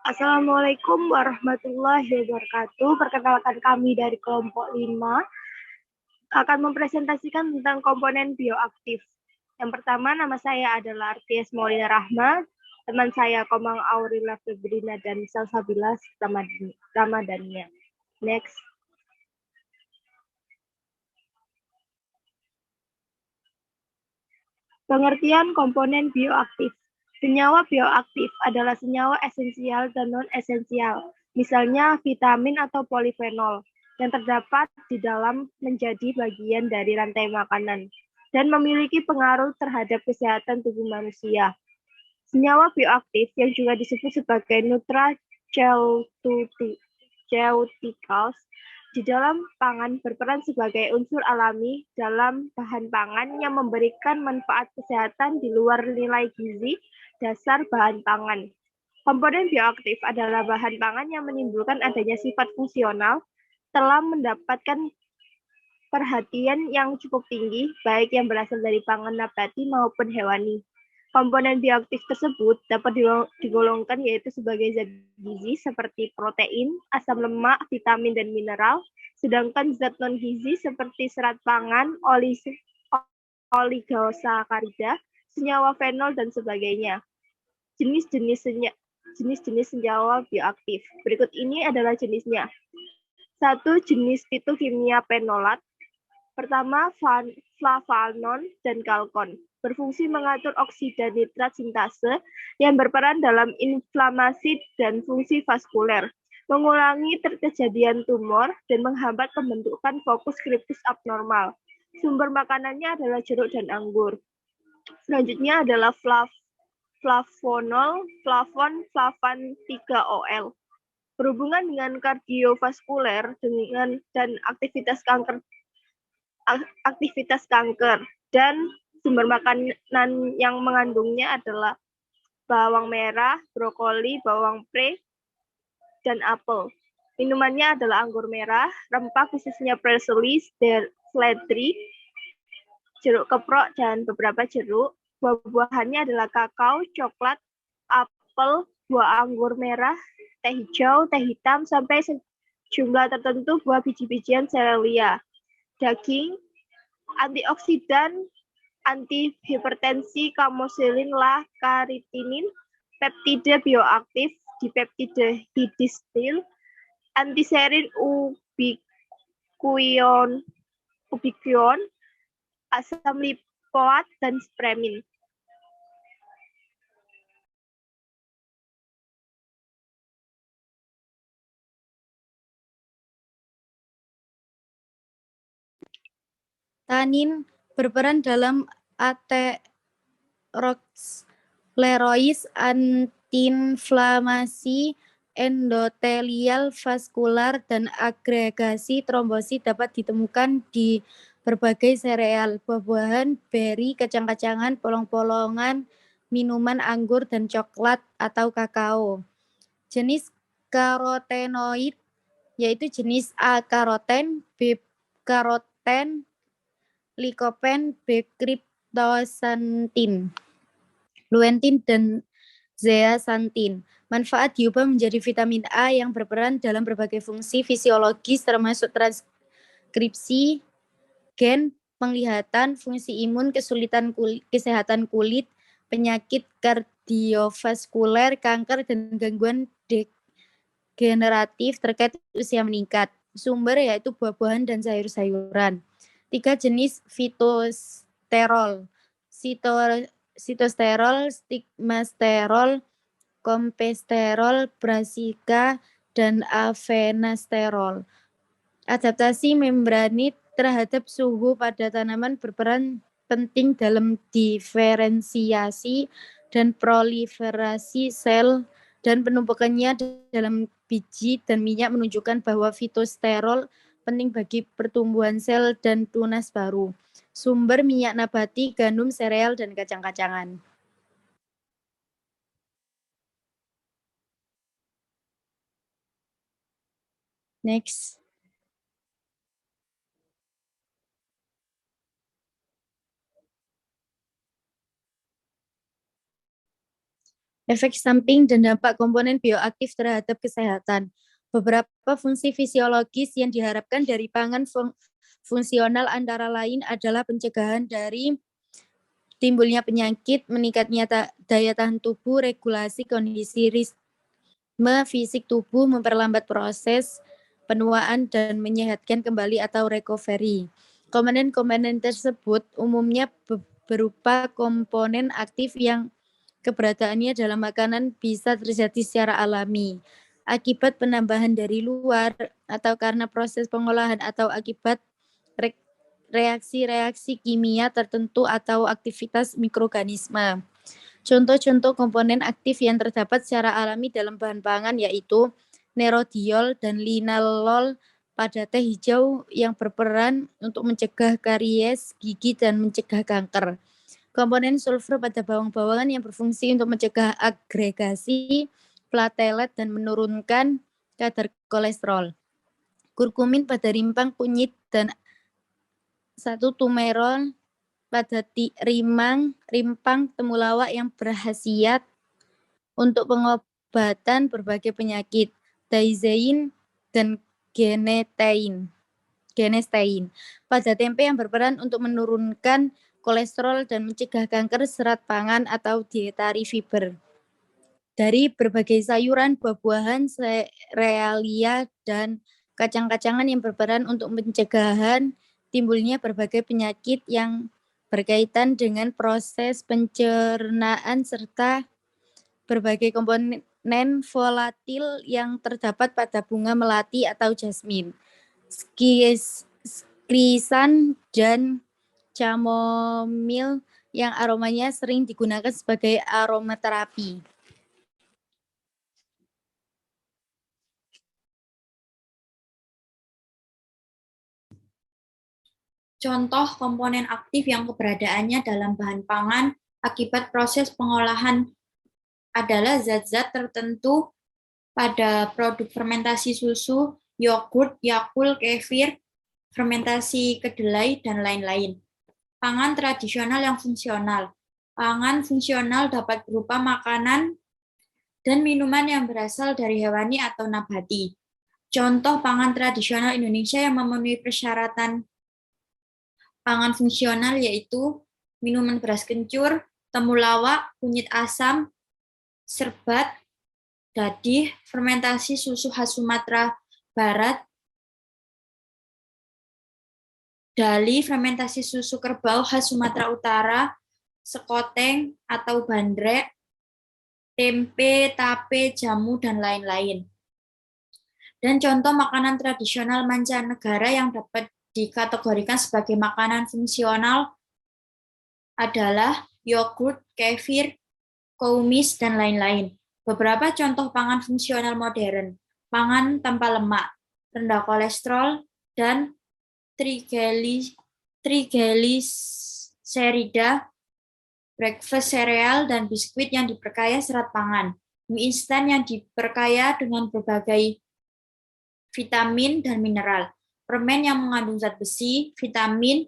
Assalamualaikum warahmatullahi wabarakatuh. Perkenalkan kami dari kelompok 5 akan mempresentasikan tentang komponen bioaktif. Yang pertama, nama saya adalah Arties Maulina Rahma. Teman saya Komang Aurila Febrina dan Salsabila Ramadania. Next. Pengertian komponen bioaktif. Senyawa bioaktif adalah senyawa esensial dan non-esensial, misalnya vitamin atau polifenol, yang terdapat di dalam menjadi bagian dari rantai makanan dan memiliki pengaruh terhadap kesehatan tubuh manusia. Senyawa bioaktif yang juga disebut sebagai nutraceuticals di dalam pangan berperan sebagai unsur alami dalam bahan pangan yang memberikan manfaat kesehatan di luar nilai gizi dasar bahan pangan. Komponen bioaktif adalah bahan pangan yang menimbulkan adanya sifat fungsional telah mendapatkan perhatian yang cukup tinggi, baik yang berasal dari pangan nabati maupun hewani. Komponen bioaktif tersebut dapat digolongkan yaitu sebagai zat gizi seperti protein, asam lemak, vitamin, dan mineral, sedangkan zat non-gizi seperti serat pangan, oligosakarida, senyawa fenol, dan sebagainya. Jenis-jenis senyawa bioaktif. Berikut ini adalah jenisnya. 1. Jenis fitokimia penolat. Pertama, flavanon dan kalkon berfungsi mengatur oksida nitrat sintase yang berperan dalam inflamasi dan fungsi vaskuler, mengurangi kejadian tumor, dan menghambat pembentukan fokus kriptis abnormal. Sumber makanannya adalah jeruk dan anggur. Selanjutnya adalah flavon 3-OL. Berhubungan dengan kardiovaskuler dan aktivitas kanker dan sumber makanan yang mengandungnya adalah bawang merah, brokoli, bawang pre, dan apel. Minumannya adalah anggur merah, rempah khususnya parsley, seledri, jeruk keprok, dan beberapa jeruk. Buah-buahannya adalah kakao, coklat, apel, buah anggur merah, teh hijau, teh hitam, sampai sejumlah tertentu buah biji-bijian serealia. Daging, antioksidan, antihipertensi, kamosilin, karitinin, peptida bioaktif, dipeptida hidistil, antiserin ubiquion, asam lipoat, dan spremin. Tanin berperan dalam aterosklerosis, antiinflamasi endotelial vaskular, dan agregasi trombosit dapat ditemukan di berbagai sereal, buah-buahan, beri, kacang-kacangan, polong-polongan, minuman anggur, dan coklat atau kakao. Jenis karotenoid yaitu jenis A. karoten, B. karoten, likopen, B. cryptosanthin, lutein, dan zeaxanthin. Manfaat diubah menjadi vitamin A yang berperan dalam berbagai fungsi fisiologis termasuk transkripsi gen, penglihatan, fungsi imun, kesehatan kulit, penyakit kardiovaskuler, kanker, dan gangguan degeneratif terkait usia meningkat. Sumber yaitu buah-buahan dan sayur-sayuran. 3 jenis fitosterol. Sitosterol, stigmasterol, kompesterol, brassica, dan avenasterol. Adaptasi membranit terhadap suhu pada tanaman berperan penting dalam diferensiasi dan proliferasi sel dan penumpukannya dalam biji dan minyak menunjukkan bahwa fitosterol penting bagi pertumbuhan sel dan tunas baru. Sumber minyak nabati, gandum, sereal, dan kacang-kacangan. Next. efek samping dan dampak komponen bioaktif terhadap kesehatan. Beberapa fungsi fisiologis yang diharapkan dari pangan fungsional antara lain adalah pencegahan dari timbulnya penyakit, meningkatnya daya tahan tubuh, regulasi kondisi ritme fisik tubuh, memperlambat proses penuaan, dan menyehatkan kembali atau recovery. Komponen-komponen tersebut umumnya berupa komponen aktif yang keberadaannya dalam makanan bisa terjadi secara alami, akibat penambahan dari luar, atau karena proses pengolahan, atau akibat reaksi-reaksi kimia tertentu atau aktivitas mikroorganisme. Contoh-contoh komponen aktif yang terdapat secara alami dalam bahan pangan yaitu nerodiol dan linalol pada teh hijau yang berperan untuk mencegah karies gigi dan mencegah kanker. Komponen sulfur pada bawang-bawangan yang berfungsi untuk mencegah agregasi platelet dan menurunkan kadar kolesterol. Kurkumin pada rimpang kunyit dan 1 tumerol pada rimpang temulawak yang berkhasiat untuk pengobatan berbagai penyakit, diazein dan genestein pada tempe yang berperan untuk menurunkan kolesterol dan mencegah kanker, serat pangan atau dietary fiber. Dari berbagai sayuran, buah-buahan, serealia, dan kacang-kacangan yang berperan untuk pencegahan timbulnya berbagai penyakit yang berkaitan dengan proses pencernaan serta berbagai komponen volatil yang terdapat pada bunga melati atau jasmin, skrisan, dan chamomile yang aromanya sering digunakan sebagai aromaterapi. Contoh komponen aktif yang keberadaannya dalam bahan pangan akibat proses pengolahan adalah zat-zat tertentu pada produk fermentasi susu, yogurt, Yakult, kefir, fermentasi kedelai, dan lain-lain. Pangan tradisional yang fungsional. Pangan fungsional dapat berupa makanan dan minuman yang berasal dari hewani atau nabati. Contoh pangan tradisional Indonesia yang memenuhi persyaratan pangan fungsional yaitu minuman beras kencur, temulawak, kunyit asam, serbat, dadih, fermentasi susu khas Sumatera Barat, dali, fermentasi susu kerbau khas Sumatera Utara, sekoteng atau bandrek, tempe, tape, jamu, dan lain-lain. Dan contoh makanan tradisional mancanegara yang dapat dikategorikan sebagai makanan fungsional adalah yogurt, kefir, kumis, dan lain-lain. Beberapa contoh pangan fungsional modern, pangan tanpa lemak, rendah kolesterol, dan trigliserida, breakfast cereal, dan biskuit yang diperkaya serat pangan, mie instan yang diperkaya dengan berbagai vitamin dan mineral, permen yang mengandung zat besi, vitamin,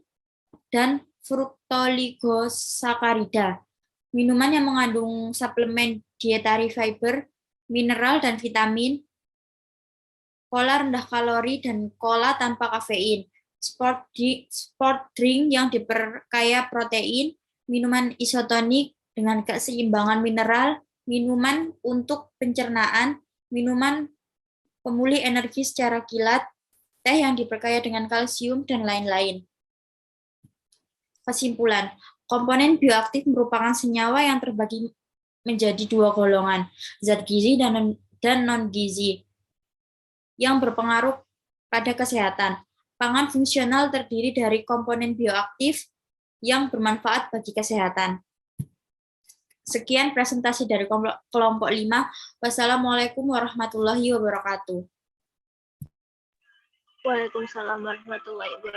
dan fruktoligosakarida, minuman yang mengandung suplemen dietary fiber, mineral, dan vitamin, cola rendah kalori, dan cola tanpa kafein, sport drink yang diperkaya protein, minuman isotonik dengan keseimbangan mineral, minuman untuk pencernaan, minuman pemulih energi secara kilat, teh yang diperkaya dengan kalsium, dan lain-lain. Kesimpulan, komponen bioaktif merupakan senyawa yang terbagi menjadi 2 golongan, zat gizi dan non-gizi, yang berpengaruh pada kesehatan. Pangan fungsional terdiri dari komponen bioaktif yang bermanfaat bagi kesehatan. Sekian presentasi dari kelompok 5. Wassalamualaikum warahmatullahi wabarakatuh. Waalaikumsalam warahmatullahi wabarakatuh.